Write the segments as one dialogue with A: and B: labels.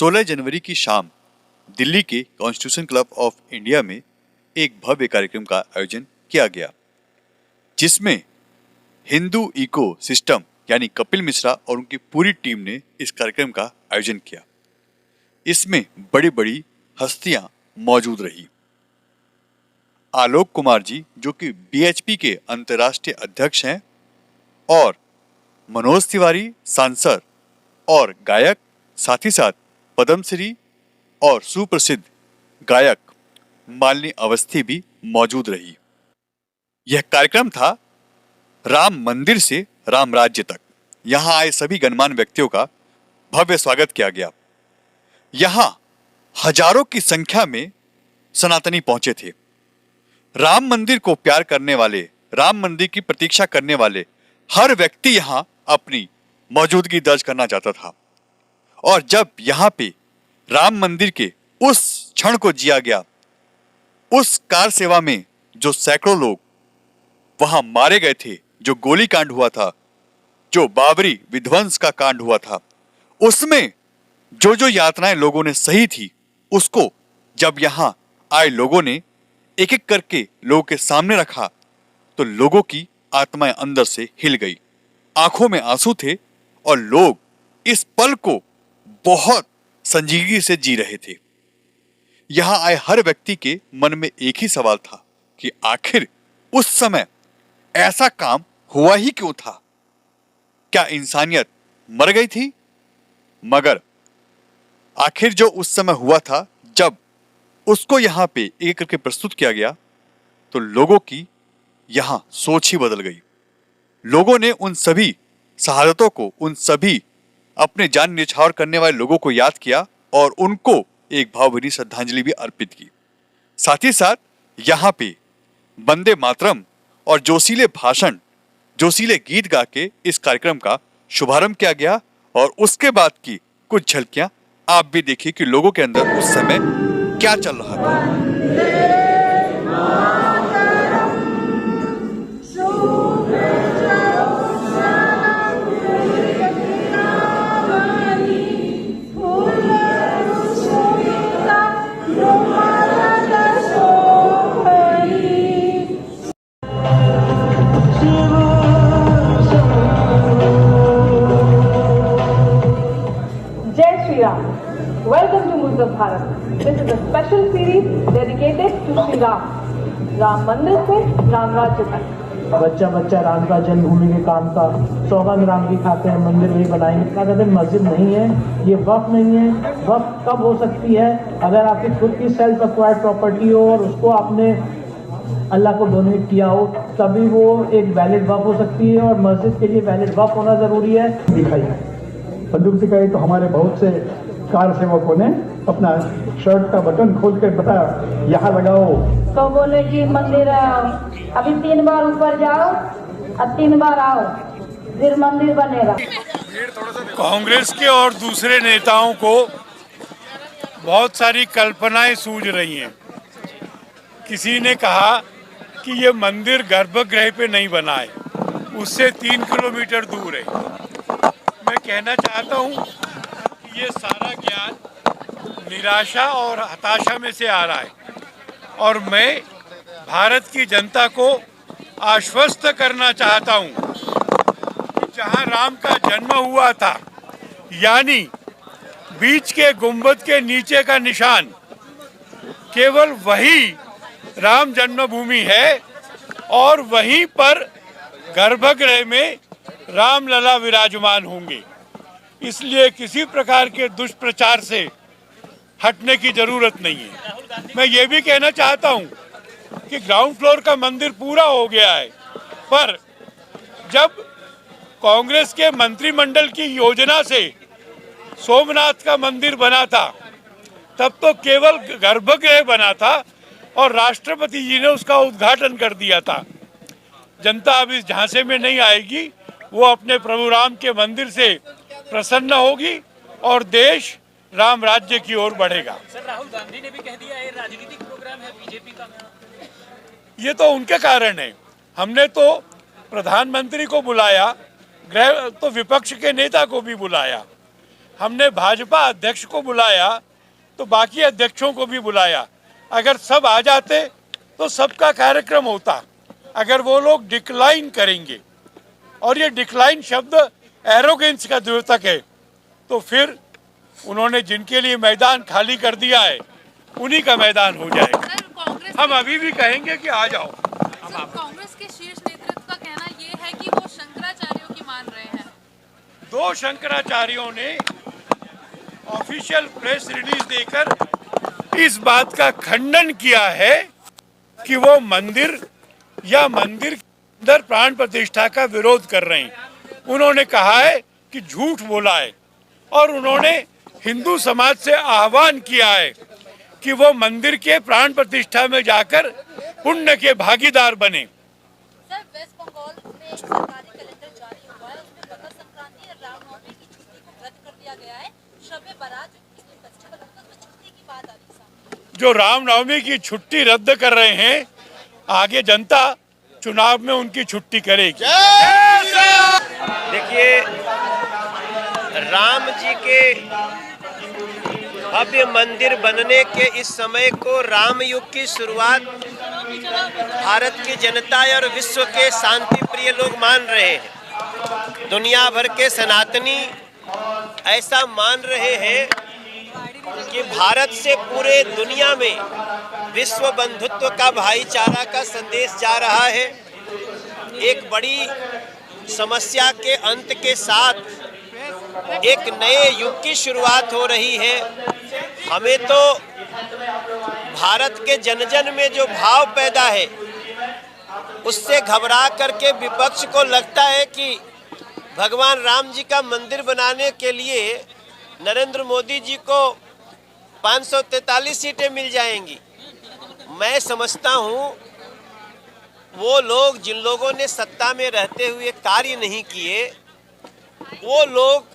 A: 16 जनवरी की शाम दिल्ली के कॉन्स्टिट्यूशन क्लब ऑफ इंडिया में एक भव्य कार्यक्रम का आयोजन किया गया, जिसमें हिंदू इको सिस्टम यानी कपिल मिश्रा और उनकी पूरी टीम ने इस कार्यक्रम का आयोजन किया। इसमें बड़ी बड़ी हस्तियां मौजूद रही। आलोक कुमार जी, जो कि बीएचपी के अंतर्राष्ट्रीय अध्यक्ष हैं, और मनोज तिवारी, सांसद और गायक, साथ ही साथ पद्मश्री और सुप्रसिद्ध गायक मालिनी अवस्थी भी मौजूद रही। यह कार्यक्रम था राम मंदिर से राम राज्य तक। यहां आए सभी गणमान्य व्यक्तियों का भव्य स्वागत किया गया। यहां हजारों की संख्या में सनातनी पहुंचे थे। राम मंदिर को प्यार करने वाले, राम मंदिर की प्रतीक्षा करने वाले हर व्यक्ति यहां अपनी मौजूदगी दर्ज करना चाहता था। और जब यहां पे राम मंदिर के उस क्षण को जिया गया, उस कार सेवा में जो सैकड़ों लोग वहां मारे गए थे, जो गोली कांड हुआ था, जो बाबरी विध्वंस का कांड हुआ था, उसमें जो जो यातनाएं लोगों ने सही थी, उसको जब यहां आए लोगों ने एक एक करके लोगों के सामने रखा, तो लोगों की आत्माएं अंदर से हिल गई। आंखों में आंसू थे और लोग इस पल को बहुत संजीदगी से जी रहे थे। यहां आए हर व्यक्ति के मन में एक ही सवाल था कि आखिर उस समय ऐसा काम हुआ ही क्यों था? क्या इंसानियत मर गई थी? मगर आखिर जो उस समय हुआ था, जब उसको यहां पे एक करके प्रस्तुत किया गया, तो लोगों की यहां सोच ही बदल गई। लोगों ने उन सभी शहादतों को, उन सभी अपने जान न्यौछावर करने वाले लोगों को याद किया और उनको एक भावभीनी श्रद्धांजलि भी अर्पित की। साथ ही साथ यहां पे वंदे मातरम और जोशीले भाषण, जोशीले गीत गा के इस कार्यक्रम का शुभारंभ किया गया। और उसके बाद की कुछ झलकियां आप भी देखिए कि लोगों के अंदर उस समय क्या चल रहा था।
B: Welcome to Muzab Bharat. This is a special series dedicated to Shri Ram. Ram मंदिर से राम राज्य तक।
C: बच्चा बच्चा राम का जन्मभूमि के काम का सौगंध राम की खाते हैं, मंदिर वही बनाएंगे। क्या कहते हैं, मस्जिद नहीं है, ये वक्फ नहीं है। वक्फ कब हो सकती है? अगर आपकी खुद की सेल्फ एक्वायर्ड प्रॉपर्टी हो और उसको आपने अल्लाह को डोनेट किया हो, तभी वो एक वैलिड वक्फ हो सकती है। और मस्जिद के लिए वैलिड वक्फ होना जरूरी है।
D: दिखाई बंदूक दिखाई तो हमारे बहुत से कार सेवकों ने अपना शर्ट का बटन खोल कर बताया, यहाँ लगाओ।
B: तो बोले कि मंदिर अभी 3 बार ऊपर जाओ और 3 बार आओ, फिर मंदिर बनेगा।
E: कांग्रेस के और दूसरे नेताओं को बहुत सारी कल्पनाएं सूझ रही हैं। किसी ने कहा कि ये मंदिर गर्भगृह पे नहीं बना है, उससे 3 किलोमीटर दूर है। मैं कहना चाहता हूँ कि ये सारा ज्ञान निराशा और हताशा में से आ रहा है। और मैं भारत की जनता को आश्वस्त करना चाहता हूँ कि जहाँ राम का जन्म हुआ था, यानी बीच के गुंबद के नीचे का निशान, केवल वही राम जन्मभूमि है और वहीं पर गर्भगृह में रामलला विराजमान होंगे। इसलिए किसी प्रकार के दुष्प्रचार से हटने की जरूरत नहीं है। मैं ये भी कहना चाहता हूँ कि ग्राउंड फ्लोर का मंदिर पूरा हो गया है, पर जब कांग्रेस के मंत्रिमंडल की योजना से सोमनाथ का मंदिर बना था, तब तो केवल गर्भगृह बना था और राष्ट्रपति जी ने उसका उद्घाटन कर दिया था। जनता अब इस झांसे में नहीं आएगी, वो अपने प्रभु राम के मंदिर से प्रसन्न होगी और देश राम राज्य की ओर बढ़ेगा।
F: सर, राहुल गांधी ने भी कह दिया है राजनीतिक प्रोग्राम है बीजेपी का।
E: ये तो उनके कारण है। हमने तो प्रधानमंत्री को बुलाया, गृह तो विपक्ष के नेता को भी बुलाया। हमने भाजपा अध्यक्ष को बुलाया तो बाकी अध्यक्षों को भी बुलाया। अगर सब आ जाते तो सबका कार्यक्रम होता। अगर वो लोग डिक्लाइन करेंगे, और ये डिक्लाइन शब्द एरोगेंस का द्योतक है, तो फिर उन्होंने जिनके लिए मैदान खाली कर दिया है उन्हीं का मैदान हो जाए। हम अभी भी कहेंगे कि आ जाओ।
G: कांग्रेस के शीर्ष नेतृत्व का कहना ये है कि वो शंकराचार्यों की मान रहे हैं।
E: 2 शंकराचार्यों ने ऑफिशियल प्रेस रिलीज देकर इस बात का खंडन किया है कि वो मंदिर या मंदिर के अंदर प्राण प्रतिष्ठा का विरोध कर रहे हैं। उन्होंने कहा है कि झूठ बोला है, और उन्होंने हिंदू समाज से आह्वान किया है कि वो मंदिर के प्राण प्रतिष्ठा में जाकर पुण्य के भागीदार बने।
G: सर, वेस्ट बंगाल में एक सरकारी कैलेंडर जारी हुआ है, उसमें मकर संक्रांति और रामनवमी की छुट्टी को रद्द कर दिया गया है। शब-ए बारात जो फेस्टिवल होता है उसमें छुट्टी की बात आ रही है।
E: जो रामनवमी की छुट्टी रद्द कर रहे हैं, आगे जनता चुनाव में उनकी छुट्टी करेगी।
H: देखिए, राम जी के भव्य मंदिर बनने के इस समय को राम युग की शुरुआत भारत की जनता और विश्व के शांति प्रिय लोग मान रहे हैं। दुनिया भर के सनातनी ऐसा मान रहे हैं कि भारत से पूरे दुनिया में विश्व बंधुत्व का, भाईचारा का संदेश जा रहा है। एक बड़ी समस्या के अंत के साथ एक नए युग की शुरुआत हो रही है। हमें तो भारत के जन जन में जो भाव पैदा है उससे घबरा करके विपक्ष को लगता है कि भगवान राम जी का मंदिर बनाने के लिए नरेंद्र मोदी जी को 543 सीटें मिल जाएंगी। मैं समझता हूँ वो लोग, जिन लोगों ने सत्ता में रहते हुए कार्य नहीं किए, वो लोग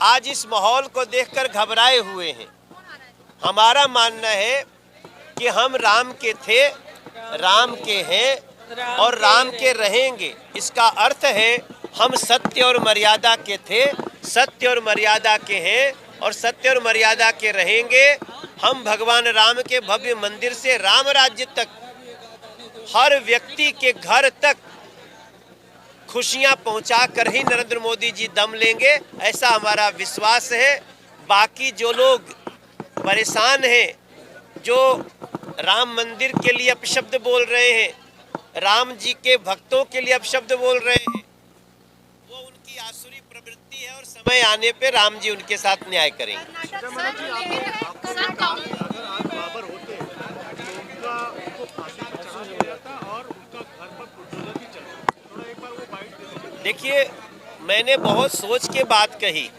H: आज इस माहौल को देखकर घबराए हुए हैं। हमारा मानना है कि हम राम के थे, राम के हैं और राम के रहेंगे। इसका अर्थ है हम सत्य और मर्यादा के थे, सत्य और मर्यादा के हैं और सत्य और मर्यादा के रहेंगे। हम भगवान राम के भव्य मंदिर से राम राज्य तक, हर व्यक्ति के घर तक खुशियां पहुंचा कर ही नरेंद्र मोदी जी दम लेंगे, ऐसा हमारा विश्वास है। बाकी जो लोग परेशान हैं, जो राम मंदिर के लिए अपशब्द बोल रहे हैं, राम जी के भक्तों के लिए अपशब्द बोल रहे हैं, वो उनकी आसुरी प्रवृत्ति है और समय आने पे राम जी उनके साथ न्याय करेंगे। देखिए, मैंने बहुत सोच के बात कही।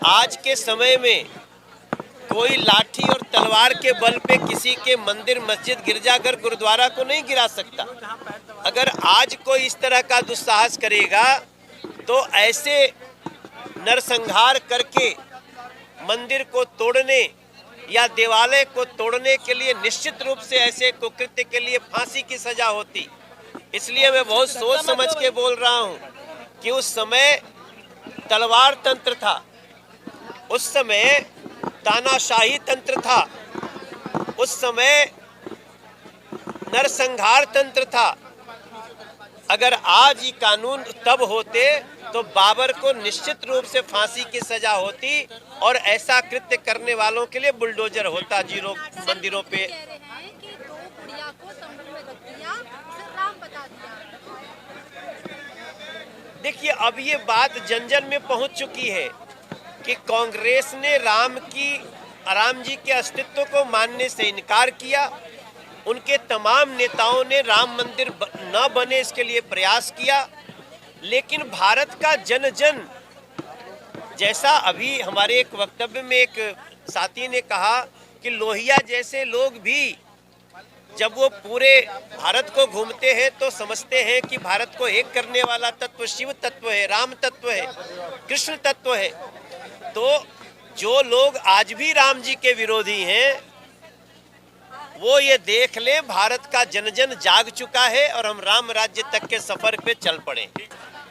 H: आज के समय में कोई लाठी और तलवार के बल पे किसी के मंदिर, मस्जिद, गिरजाघर, गुरुद्वारा को नहीं गिरा सकता। अगर आज कोई इस तरह का दुस्साहस करेगा तो ऐसे नरसंहार करके मंदिर को तोड़ने या देवालय को तोड़ने के लिए निश्चित रूप से ऐसे कुकृत्य के लिए फांसी की सजा होती। इसलिए मैं बहुत सोच समझ के बोल रहा हूँ कि उस समय तलवार तंत्र था, उस समय तानाशाही तंत्र था, उस समय नरसंहार तंत्र था। अगर आज ये कानून तब होते तो बाबर को निश्चित रूप से फांसी की सजा होती और ऐसा कृत्य करने वालों के लिए बुलडोजर होता जी लोग मंदिरों पे। देखिए, अब ये बात जन जन में पहुंच चुकी है कि कांग्रेस ने राम जी के अस्तित्व को मानने से इनकार किया। उनके तमाम नेताओं ने राम मंदिर न बने इसके लिए प्रयास किया, लेकिन भारत का जन जन, जैसा अभी हमारे एक वक्तव्य में एक साथी ने कहा कि लोहिया जैसे लोग भी जब वो पूरे भारत को घूमते हैं तो समझते हैं कि भारत को एक करने वाला तत्व शिव तत्व है, राम तत्व है, कृष्ण तत्व है। तो जो लोग आज भी राम जी के विरोधी हैं वो ये देख लें, भारत का जन जन जाग चुका है और हम राम राज्य तक के सफर पे चल पड़े।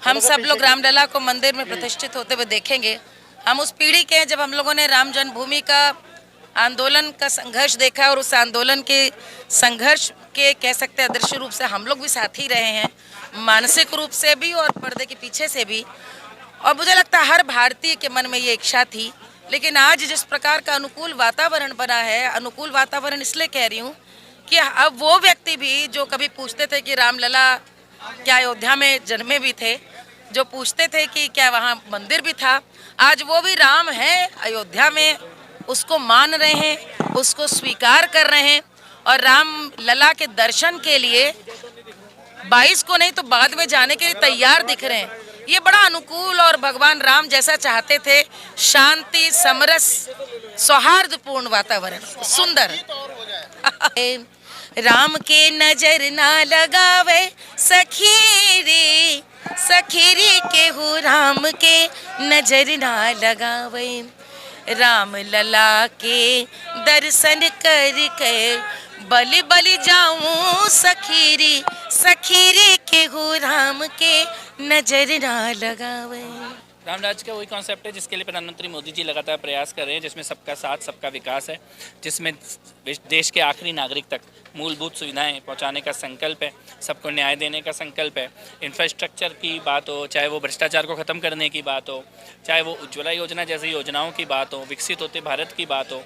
I: हम सब लोग रामलला को मंदिर में प्रतिष्ठित होते हुए देखेंगे। हम उस पीढ़ी के हैं जब हम लोगों ने राम जन्मभूमि का आंदोलन का संघर्ष देखा और उस आंदोलन के संघर्ष के कह सकते हैं आदर्श रूप से हम लोग भी साथी रहे हैं, मानसिक रूप से भी और पर्दे के पीछे से भी। और मुझे लगता है हर भारतीय के मन में ये इच्छा थी, लेकिन आज जिस प्रकार का अनुकूल वातावरण बना है, अनुकूल वातावरण इसलिए कह रही हूँ कि अब वो व्यक्ति भी जो कभी पूछते थे कि रामलला क्या अयोध्या में जन्मे भी थे, जो पूछते थे कि क्या वहाँ मंदिर भी था, आज वो भी राम है अयोध्या में, उसको मान रहे हैं, उसको स्वीकार कर रहे हैं और राम लला के दर्शन के लिए 22 को नहीं तो बाद में जाने के लिए तैयार दिख रहे हैं। ये बड़ा अनुकूल और भगवान राम जैसा चाहते थे, शांति, समरस, सौहार्दपूर्ण वातावरण, सुंदर। राम के नजर ना लगावे सखी रे, सखी रे के हो राम के नजर ना लगावे, राम लला के दर्शन कर के बलि बलि जाऊं सखीरी, सखीरी के हो राम के नजर ना लगावे।
F: राम राज्य का वही कॉन्सेप्ट है जिसके लिए प्रधानमंत्री मोदी जी लगातार प्रयास कर रहे हैं, जिसमें सबका साथ सबका विकास है, जिसमें देश के आखिरी नागरिक तक मूलभूत सुविधाएं पहुंचाने का संकल्प है, सबको न्याय देने का संकल्प है। इंफ्रास्ट्रक्चर की बात हो, चाहे वो भ्रष्टाचार को ख़त्म करने की बात हो, चाहे वो उज्ज्वला योजना जैसी योजनाओं की बात हो, विकसित होते भारत की बात हो,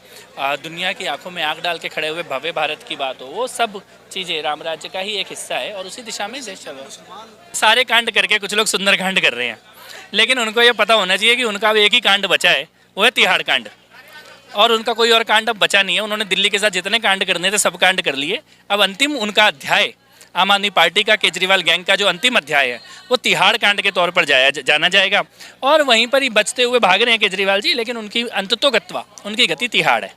F: दुनिया की आंखों में आंख डाल के खड़े हुए भव्य भारत की बात हो, वो सब चीज़ें राम राज्य का ही एक हिस्सा है और उसी दिशा में देश चल रहा है। सारे कांड करके कुछ लोग सुंदर कांड कर रहे हैं, लेकिन उनको ये पता होना चाहिए कि उनका अब एक ही कांड बचा है, वो है तिहाड़ कांड, और उनका कोई और कांड अब बचा नहीं है। उन्होंने दिल्ली के साथ जितने कांड करने थे सब कांड कर लिए। अब अंतिम उनका अध्याय आम आदमी पार्टी का, केजरीवाल गैंग का जो अंतिम अध्याय है वो तिहाड़ कांड के तौर पर जाना जाएगा, और वहीं पर ही बचते हुए भाग रहे हैं केजरीवाल जी, लेकिन उनकी अंततोगत्वा, उनकी गति तिहाड़ है।